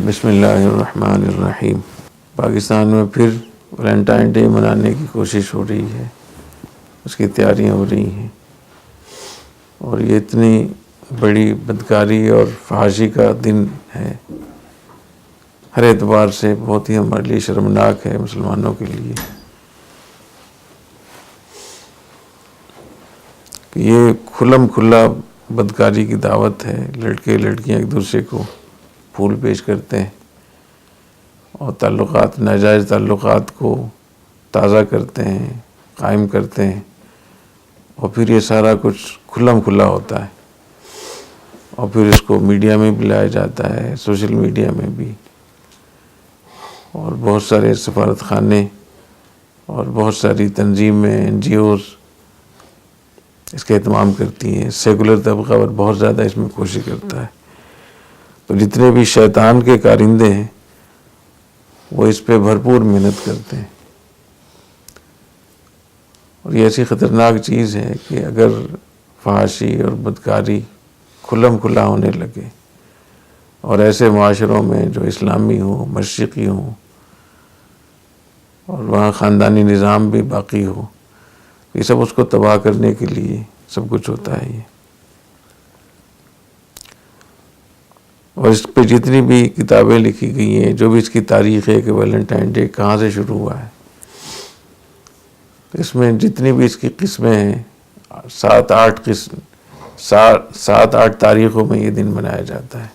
بسم اللہ الرحمن الرحیم۔ پاکستان میں پھر ویلنٹائن ڈے منانے کی کوشش ہو رہی ہے، اس کی تیاریاں ہو رہی ہیں، اور یہ اتنی بڑی بدکاری اور فحاشی کا دن ہے، ہر اعتبار سے بہت ہی ہمارے لیے شرمناک ہے مسلمانوں کے لیے کہ یہ کھلم کھلا بدکاری کی دعوت ہے۔ لڑکے لڑکیاں ایک دوسرے کو پھول پیش کرتے ہیں اور تعلقات، ناجائز تعلقات کو تازہ کرتے ہیں، قائم کرتے ہیں، اور پھر یہ سارا کچھ کھلم کھلا ہوتا ہے، اور پھر اس کو میڈیا میں بھی لایا جاتا ہے، سوشل میڈیا میں بھی، اور بہت سارے سفارت خانے اور بہت ساری تنظیمیں، NGOs اس کا اہتمام کرتی ہیں۔ سیکولر طبقہ اور بہت زیادہ اس میں کوشش کرتا ہے۔ تو جتنے بھی شیطان کے کارندے ہیں وہ اس پہ بھرپور محنت کرتے ہیں، اور یہ ایسی خطرناک چیز ہے کہ اگر فحاشی اور بدکاری کھلم کھلا ہونے لگے اور ایسے معاشروں میں جو اسلامی ہوں، مشرقی ہوں، اور وہاں خاندانی نظام بھی باقی ہو، یہ سب اس کو تباہ کرنے کے لیے سب کچھ ہوتا ہے یہ۔ اور اس پہ جتنی بھی کتابیں لکھی گئی ہیں، جو بھی اس کی تاریخ ہے کہ ویلنٹائن ڈے کہاں سے شروع ہوا ہے، اس میں جتنی بھی اس کی قسمیں ہیں، 7-8 تاریخوں میں یہ دن منایا جاتا ہے۔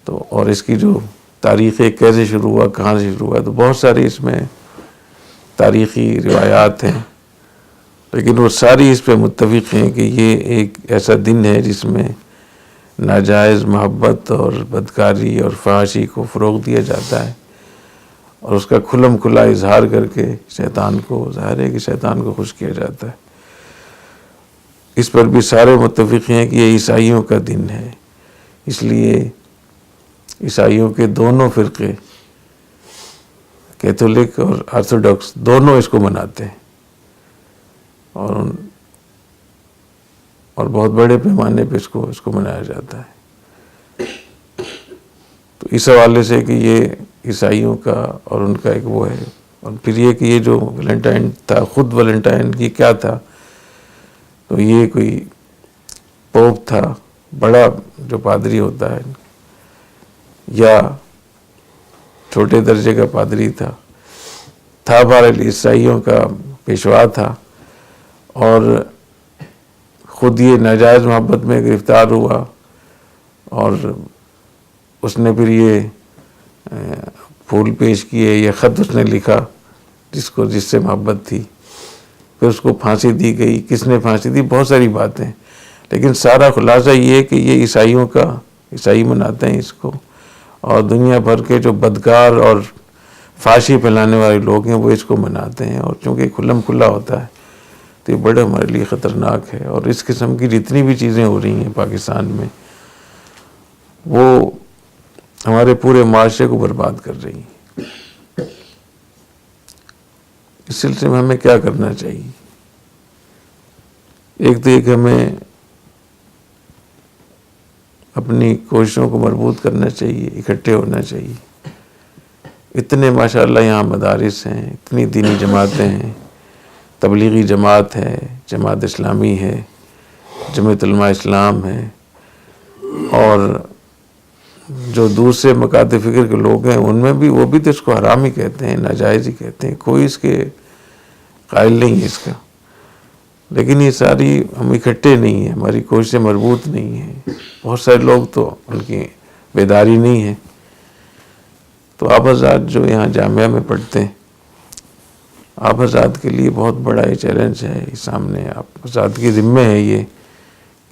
تو اور اس کی جو تاریخ ہے، کیسے شروع ہوا، کہاں سے شروع ہوا، تو بہت ساری اس میں تاریخی روایات ہیں، لیکن وہ ساری اس پہ متفق ہیں کہ یہ ایک ایسا دن ہے جس میں ناجائز محبت اور بدکاری اور فحاشی کو فروغ دیا جاتا ہے، اور اس کا کھلم کھلا اظہار کر کے شیطان کو، ظاہر ہے کہ شیطان کو خوش کیا جاتا ہے۔ اس پر بھی سارے متفق ہیں کہ یہ عیسائیوں کا دن ہے، اس لیے عیسائیوں کے دونوں فرقے، کیتھولک اور آرتھوڈاکس، دونوں اس کو مناتے ہیں، اور بہت بڑے پیمانے پہ اس کو منایا جاتا ہے۔ تو اس حوالے سے کہ یہ عیسائیوں کا اور ان کا ایک وہ ہے، اور پھر یہ کہ یہ جو ویلنٹائن تھا، خود ویلنٹائن کی کیا تھا، تو یہ کوئی پوپ تھا، بڑا جو پادری ہوتا ہے، یا چھوٹے درجے کا پادری تھا بہرحال عیسائیوں کا پیشوا تھا، اور خود یہ ناجائز محبت میں گرفتار ہوا، اور اس نے پھر یہ پھول پیش کیے، یہ خط اس نے لکھا جس سے محبت تھی، پھر اس کو پھانسی دی گئی۔ کس نے پھانسی دی؟ بہت ساری باتیں، لیکن سارا خلاصہ یہ ہے کہ یہ عیسائی مناتے ہیں اس کو، اور دنیا بھر کے جو بدکار اور فحاشی پھیلانے والے لوگ ہیں وہ اس کو مناتے ہیں، اور چونکہ کھلم کھلا ہوتا ہے تو یہ بڑا ہمارے لیے خطرناک ہے۔ اور اس قسم کی جتنی بھی چیزیں ہو رہی ہیں پاکستان میں، وہ ہمارے پورے معاشرے کو برباد کر رہی ہیں۔ اس سلسلے میں ہمیں کیا کرنا چاہیے؟ ایک تو ایک ہمیں اپنی کوششوں کو مربوط کرنا چاہیے، اکٹھے ہونا چاہیے۔ اتنے ماشاءاللہ یہاں مدارس ہیں، اتنی دینی جماعتیں ہیں، تبلیغی جماعت ہے، جماعت اسلامی ہے، جمعیت علماء اسلام ہے، اور جو دوسرے مکاتب فکر کے لوگ ہیں ان میں بھی، وہ بھی تو اس کو حرام ہی کہتے ہیں، ناجائز ہی کہتے ہیں، کوئی اس کے قائل نہیں ہے اس کا، لیکن یہ ساری ہم اکٹھے نہیں ہیں، ہماری کوششیں مربوط نہیں ہیں، بہت سارے لوگ تو ان کی بیداری نہیں ہے۔ تو آپ حضرات جو یہاں جامعہ میں پڑھتے ہیں، آپ حضرات کے لیے بہت بڑا یہ چیلنج ہے، یہ سامنے آپ حضرات کی ذمہ ہے یہ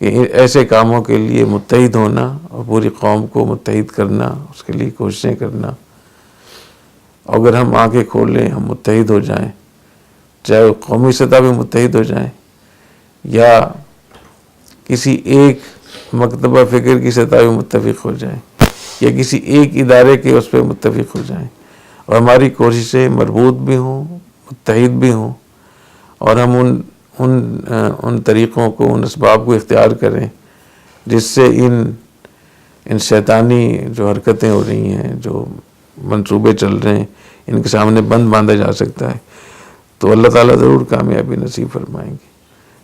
کہ ایسے کاموں کے لیے متحد ہونا اور پوری قوم کو متحد کرنا، اس کے لیے کوششیں کرنا۔ اگر ہم آنکھیں کھولیں، ہم متحد ہو جائیں، چاہے وہ قومی سطح پہ متحد ہو جائیں یا کسی ایک مکتبہ فکر کی سطح پہ متفق ہو جائیں، یا کسی ایک ادارے کے اس پہ متفق ہو جائیں، اور ہماری کوششیں مربوط بھی ہوں، متحد بھی ہوں، اور ہم ان طریقوں کو، ان اسباب کو اختیار کریں جس سے ان ان شیطانی جو حرکتیں ہو رہی ہیں، جو منصوبے چل رہے ہیں، ان کے سامنے بند باندھا جا سکتا ہے تو اللہ تعالیٰ ضرور کامیابی نصیب فرمائیں گے۔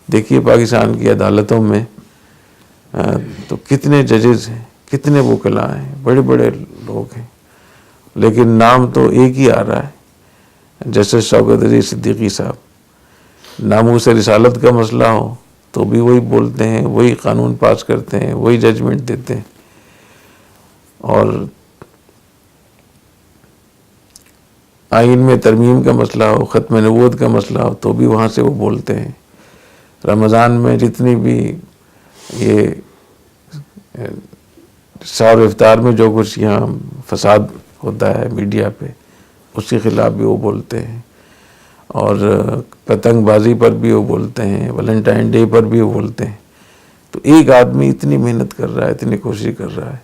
دیکھیے پاکستان کی عدالتوں میں تو کتنے ججز ہیں، کتنے وکلاء ہیں، بڑے بڑے لوگ ہیں، لیکن نام تو ایک ہی آ رہا ہے، جسٹس شوکت علی صدیقی صاحب۔ ناموس رسالت کا مسئلہ ہو تو بھی وہی بولتے ہیں، وہی قانون پاس کرتے ہیں، وہی ججمنٹ دیتے ہیں، اور آئین میں ترمیم کا مسئلہ ہو، ختم نبوت کا مسئلہ ہو تو بھی وہاں سے وہ بولتے ہیں۔ رمضان میں جتنی بھی یہ سحر و افطار میں جو کچھ یہاں فساد ہوتا ہے میڈیا پہ، اس کے خلاف بھی وہ بولتے ہیں، اور پتنگ بازی پر بھی وہ بولتے ہیں، ویلنٹائن ڈے پر بھی وہ بولتے ہیں۔ تو ایک آدمی اتنی محنت کر رہا ہے، اتنی کوشش کر رہا ہے،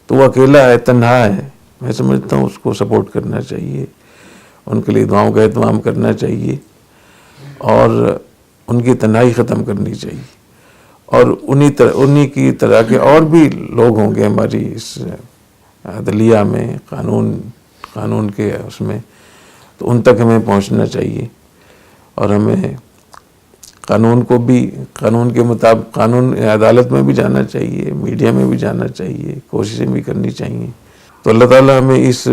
تو وہ اکیلا ہے، تنہا ہے۔ میں سمجھتا ہوں اس کو سپورٹ کرنا چاہیے، ان کے لیے دعاؤں کا اہتمام کرنا چاہیے، اور ان کی تنہائی ختم کرنی چاہیے۔ اور انہی کی طرح کے اور بھی لوگ ہوں گے ہماری اس عدلیہ میں، قانون کے اس میں، تو ان تک ہمیں پہنچنا چاہیے، اور ہمیں قانون کو بھی، قانون کے مطابق قانون عدالت میں بھی جانا چاہیے، میڈیا میں بھی جانا چاہیے، کوششیں بھی کرنی چاہیے۔ تو اللہ تعالیٰ ہمیں اس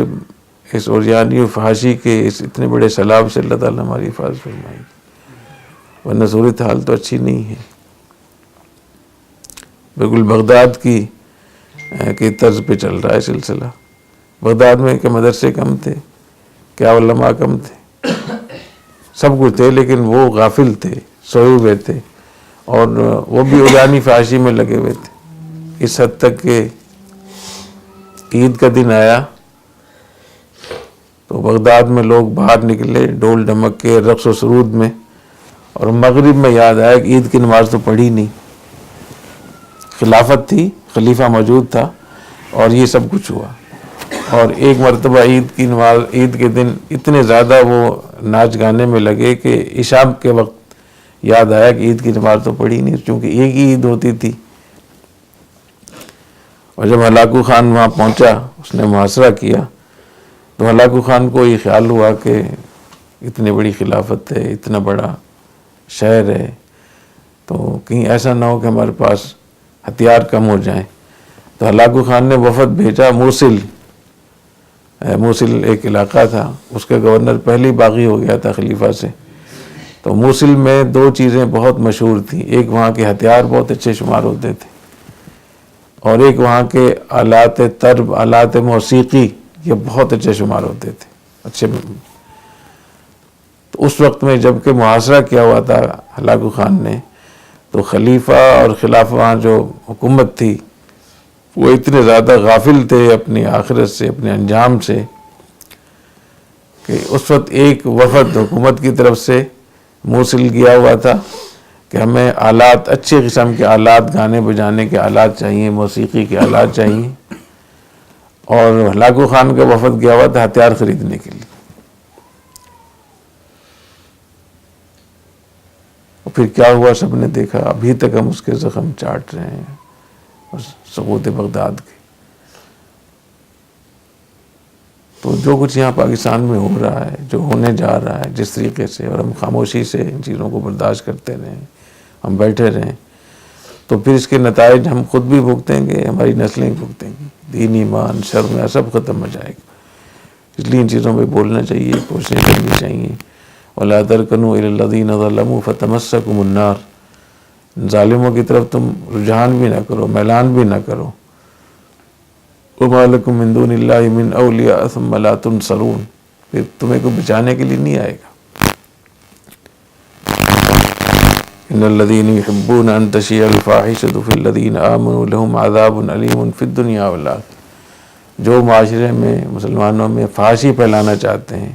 عریانی و فحاشی کے اس اتنے بڑے سیلاب سے اللہ تعالیٰ ہماری حفاظت فرمائے، ورنہ صورتحال تو اچھی نہیں ہے۔ بالکل بغداد کی طرز پہ چل رہا ہے سلسلہ۔ بغداد میں کہ مدرسے کم تھے، کیا علماء کم تھے، سب کچھ تھے، لیکن وہ غافل تھے، سوئے ہوئے تھے، اور وہ بھی عریانی فحاشی میں لگے ہوئے تھے، اس حد تک کہ عید کا دن آیا تو بغداد میں لوگ باہر نکلے ڈول ڈھمک کے، رقص و سرود میں، اور مغرب میں یاد آیا کہ عید کی نماز تو پڑھی نہیں، خلافت تھی، خلیفہ موجود تھا، اور یہ سب کچھ ہوا۔ اور ایک مرتبہ عید کے دن اتنے زیادہ وہ ناچ گانے میں لگے کہ عشاء کے وقت یاد آیا کہ عید کی نماز تو پڑھی نہیں، چونکہ ایک ہی عید ہوتی تھی۔ اور جب ہلاکو خان وہاں پہنچا، اس نے محاصرہ کیا، تو ہلاکو خان کو یہ خیال ہوا کہ اتنی بڑی خلافت ہے، اتنا بڑا شہر ہے، تو کہیں ایسا نہ ہو کہ ہمارے پاس ہتھیار کم ہو جائیں۔ تو ہلاکو خان نے وفد بھیجا موصل ایک علاقہ تھا، اس کا گورنر پہلے باغی ہو گیا تھا خلیفہ سے۔ تو موصل میں دو چیزیں بہت مشہور تھیں، ایک وہاں کے ہتھیار بہت اچھے شمار ہوتے تھے، اور ایک وہاں کے آلات طرب، آلات موسیقی، یہ بہت اچھے شمار ہوتے تھے، اچھے۔ تو اس وقت میں جب کہ محاصرہ کیا ہوا تھا ہلاکو خان نے، تو خلیفہ اور خلافہ جو حکومت تھی وہ اتنے زیادہ غافل تھے اپنی آخرت سے، اپنے انجام سے، کہ اس وقت ایک وفد حکومت کی طرف سے موصل گیا ہوا تھا کہ ہمیں آلات، اچھے قسم کے آلات، گانے بجانے کے آلات چاہیے، موسیقی کے آلات چاہیے، اور ہلاکو خان کا وفد گیا ہوا تھا ہتھیار خریدنے کے لیے۔ اور پھر کیا ہوا سب نے دیکھا، ابھی تک ہم اس کے زخم چاٹ رہے ہیں، سقوط بغداد کے۔ تو جو کچھ یہاں پاکستان میں ہو رہا ہے، جو ہونے جا رہا ہے جس طریقے سے، اور ہم خاموشی سے ان چیزوں کو برداشت کرتے رہیں، ہم بیٹھے رہیں، تو پھر اس کے نتائج ہم خود بھی بھگتیں گے، ہماری نسلیں بھگتیں گی، دین، ایمان، شرم سب ختم ہو جائے گا۔ اس لیے ان چیزوں پہ بولنا چاہیے، کوششیں کرنی چاہیے۔ وَلَا تَرْكَنُوا إِلَى الَّذِينَ ظَلَمُوا فَتَمَسَّكُمُ النَّارُ، ظالموں کی طرف تم رجحان بھی نہ کرو، میلان بھی نہ کرو۔ وَمَا لَكُم مِّن دُونِ اللَّهِ مِنْ أَوْلِيَاءَ ثُمَّ لَا تُنصَرُونَ، پھر تمہیں کوئی بچانے کے لیے نہیں آئے گا۔ إِنَّ الَّذِينَ يُحِبُّونَ أَن تَشِيعَ الْفَاحِشَةُ فِي الَّذِينَ آمَنُوا لَهُمْ عَذَابٌ أَلِيمٌ فِي الدُّنْيَا وَالْآخِرَةِ، جو معاشرے میں، مسلمانوں میں فحاشی پھیلانا چاہتے ہیں،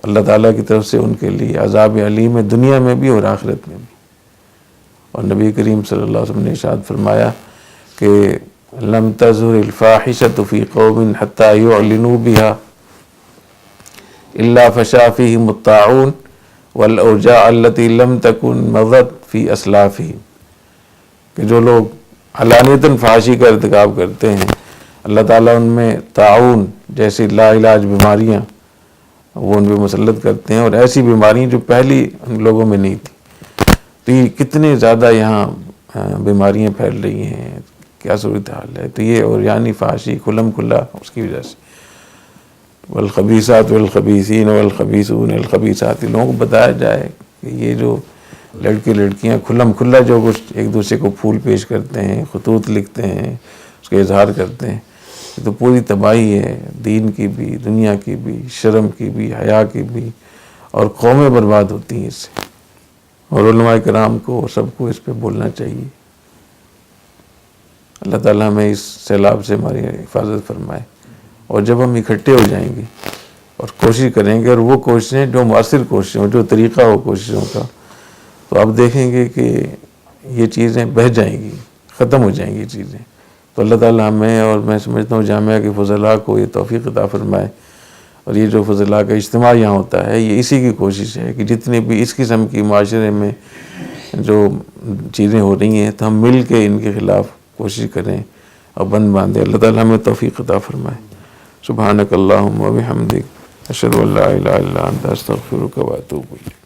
اللہ تعالیٰ کی طرف سے ان کے لیے عذاب علیم ہے، دنیا میں بھی اور آخرت میں بھی۔ اور نبی کریم صلی اللہ علیہ وسلم نے ارشاد فرمایا کہ لم تظہر الفاحشۃ فی قوم حتی یعلنوا بها الا فشا فیہم الطاعون والاوجاع التي لم تکن مضت فی اسلافہم، کہ جو لوگ علانیتاً فحاشی کا ارتکاب کرتے ہیں، اللہ تعالیٰ ان میں تعاون جیسی لا علاج بیماریاں وہ ان پہ مسلط کرتے ہیں، اور ایسی بیماریاں جو پہلی ان لوگوں میں نہیں تھی. تو یہ کتنے زیادہ یہاں بیماریاں پھیل رہی ہیں، کیا صورتحال ہے. تو یہ اور یعنی فحاشی کھلم کھلا اس کی وجہ سے. والخبیثات والخبیثین والخبیثون الخبیثات، لوگوں کو بتایا جائے کہ یہ جو لڑکے لڑکیاں کھلم کھلا جو کچھ ایک دوسرے کو پھول پیش کرتے ہیں، خطوط لکھتے ہیں، اس کا اظہار کرتے ہیں، یہ تو پوری تباہی ہے، دین کی بھی، دنیا کی بھی، شرم کی بھی، حیا کی بھی، اور قومیں برباد ہوتی ہیں اس سے. اور علماء کرام کو سب کو اس پہ بولنا چاہیے. اللہ تعالیٰ ہمیں اس سیلاب سے ہماری حفاظت فرمائے. اور جب ہم اکٹھے ہو جائیں گے اور کوشش کریں گے، اور وہ کوششیں جو مؤثر کوششیں ہوں، جو طریقہ ہو کوششوں کا، تو آپ دیکھیں گے کہ یہ چیزیں بہہ جائیں گی، ختم ہو جائیں گی چیزیں. تو اللہ تعالیٰ ہمیں، اور میں سمجھتا ہوں جامعہ کے فضلاء کو یہ توفیق عطا فرمائے. اور یہ جو فضلاء کا اجتماع یہاں ہوتا ہے، یہ اسی کی کوشش ہے کہ جتنے بھی اس قسم کی معاشرے میں جو چیزیں ہو رہی ہیں، تو ہم مل کے ان کے خلاف کوشش کریں اور بند باندھیں. اللہ تعالیٰ ہمیں توفیق عطا فرمائے. سبحانک اللہم و بحمدک، اشہد ان لا الہ الا انت، استغفرک و اتوب الیک.